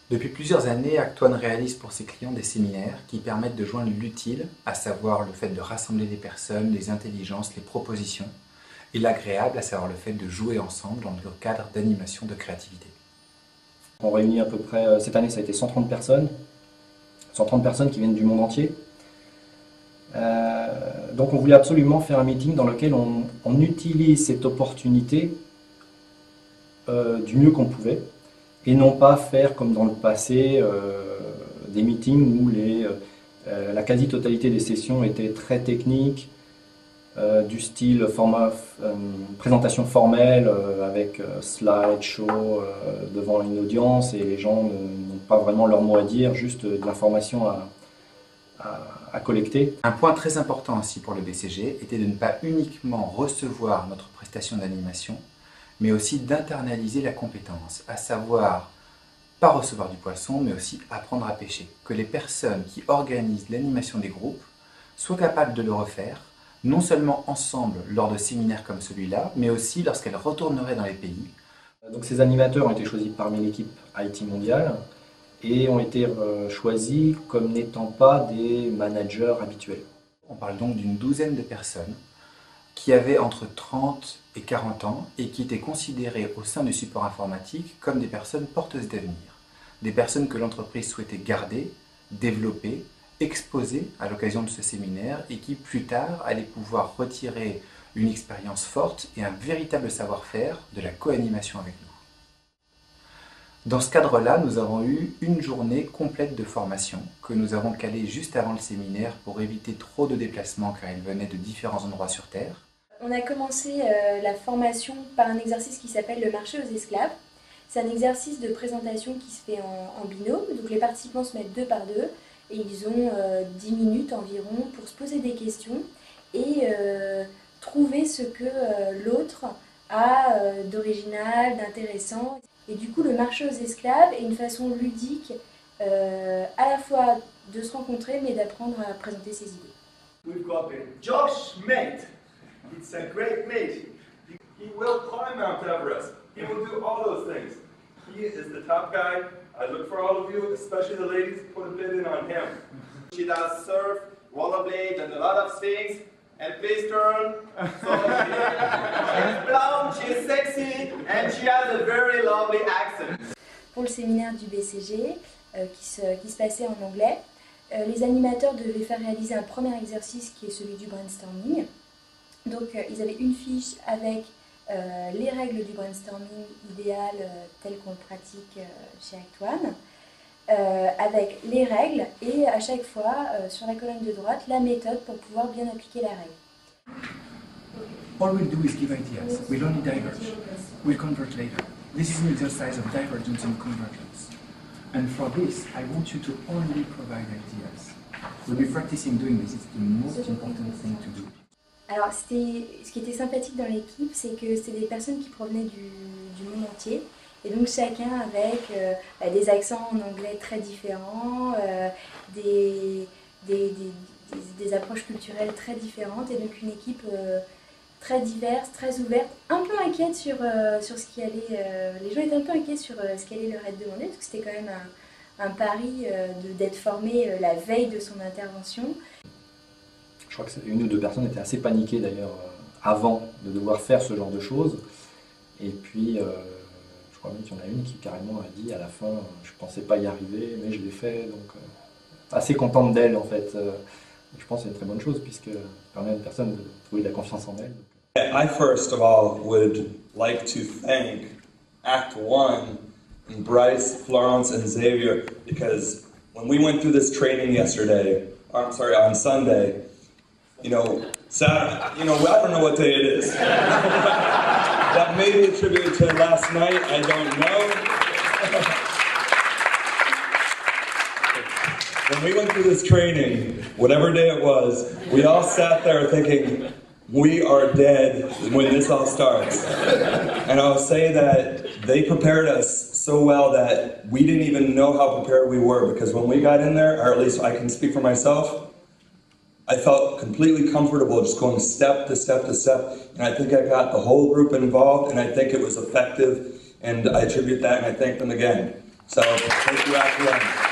Depuis plusieurs années, Act1 réalise pour ses clients des séminaires qui permettent de joindre l'utile, à savoir le fait de rassembler des personnes, les intelligences, les propositions, et l'agréable, à savoir le fait de jouer ensemble dans le cadre d'animation de créativité. On réunit à peu près, cette année ça a été 130 personnes qui viennent du monde entier. Donc on voulait absolument faire un meeting dans lequel on utilise cette opportunité du mieux qu'on pouvait, et non pas faire comme dans le passé des meetings où la quasi-totalité des sessions étaient très techniques, du style format présentation formelle avec slideshow devant une audience, et les gens n'ont pas vraiment leur mot à dire, juste de l'information à collecter. Un point très important aussi pour le BCG était de ne pas uniquement recevoir notre prestation d'animation, mais aussi d'internaliser la compétence, à savoir pas recevoir du poisson, mais aussi apprendre à pêcher. Que les personnes qui organisent l'animation des groupes soient capables de le refaire, non seulement ensemble lors de séminaires comme celui-là, mais aussi lorsqu'elles retourneraient dans les pays. Donc ces animateurs ont été choisis parmi l'équipe IT mondiale et ont été choisis comme n'étant pas des managers habituels. On parle donc d'une douzaine de personnes qui avaient entre 30 et 40 ans et qui étaient considérées au sein du support informatique comme des personnes porteuses d'avenir. Des personnes que l'entreprise souhaitait garder, développer, exposer à l'occasion de ce séminaire, et qui plus tard allaient pouvoir retirer une expérience forte et un véritable savoir-faire de la co-animation avec nous. Dans ce cadre-là, nous avons eu une journée complète de formation que nous avons calée juste avant le séminaire pour éviter trop de déplacements car ils venaient de différents endroits sur Terre. On a commencé la formation par un exercice qui s'appelle le marché aux esclaves. C'est un exercice de présentation qui se fait en binôme, donc les participants se mettent 2 par 2 et ils ont 10 minutes environ pour se poser des questions et trouver ce que l'autre a d'original, d'intéressant. Et du coup, le marché aux esclaves est une façon ludique à la fois de se rencontrer mais d'apprendre à présenter ses idées. We've got Josh Mate. It's a great mate. He will climb Mount Everest. He will do all those things. He is the top guy. I look for all of you, especially the ladies, put a bid in on him. She does surf, rollerblade, and a lot of things. And please turn. So she's blonde, she's sexy, and she has a very lovely accent. Pour le séminaire du BCG, qui se passait en anglais, les animateurs devaient faire réaliser un premier exercice qui est celui du brainstorming. Donc ils avaient une fiche avec les règles du brainstorming idéal telles qu'on le pratique chez Act1, avec les règles et à chaque fois sur la colonne de droite la méthode pour pouvoir bien appliquer la règle. All we'll do is give ideas. We'll only diverge. We'll convert later. This is an exercise of divergence and convergence. And for this, I want you to only provide ideas. We'll be practicing doing this. It's the most important thing to do. Alors, ce qui était sympathique dans l'équipe, c'est que c'était des personnes qui provenaient du monde entier. Et donc chacun avec des accents en anglais très différents, des approches culturelles très différentes. Et donc une équipe très diverse, très ouverte, un peu inquiète sur ce qui allait... les gens étaient un peu inquiets sur ce qui allait leur être demandé, parce que c'était quand même un pari d'être formé la veille de son intervention. Je crois que une ou deux personnes étaient assez paniquées d'ailleurs avant de devoir faire ce genre de choses. Et puis, je crois même qu'il y en a une qui carrément a dit à la fin « je ne pensais pas y arriver, mais je l'ai fait ». Donc, assez contente d'elle en fait. Je pense que c'est une très bonne chose puisque ça permet à une personne de trouver de la confiance en elle. I first of all would like to thank Act1 and Bryce, Florence, and Xavier, because when we went through this training yesterday, on Sunday, Saturday, I don't know what day it is. That may be attributed to last night, I don't know. When we went through this training, whatever day it was, we all sat there thinking, we are dead when this all starts. And I'll say that they prepared us so well that we didn't even know how prepared we were, because when we got in there, or at least I can speak for myself, I felt completely comfortable just going step to step to step, and I think I got the whole group involved, and I think it was effective, and I attribute that, and I thank them again. So take you out to lunch.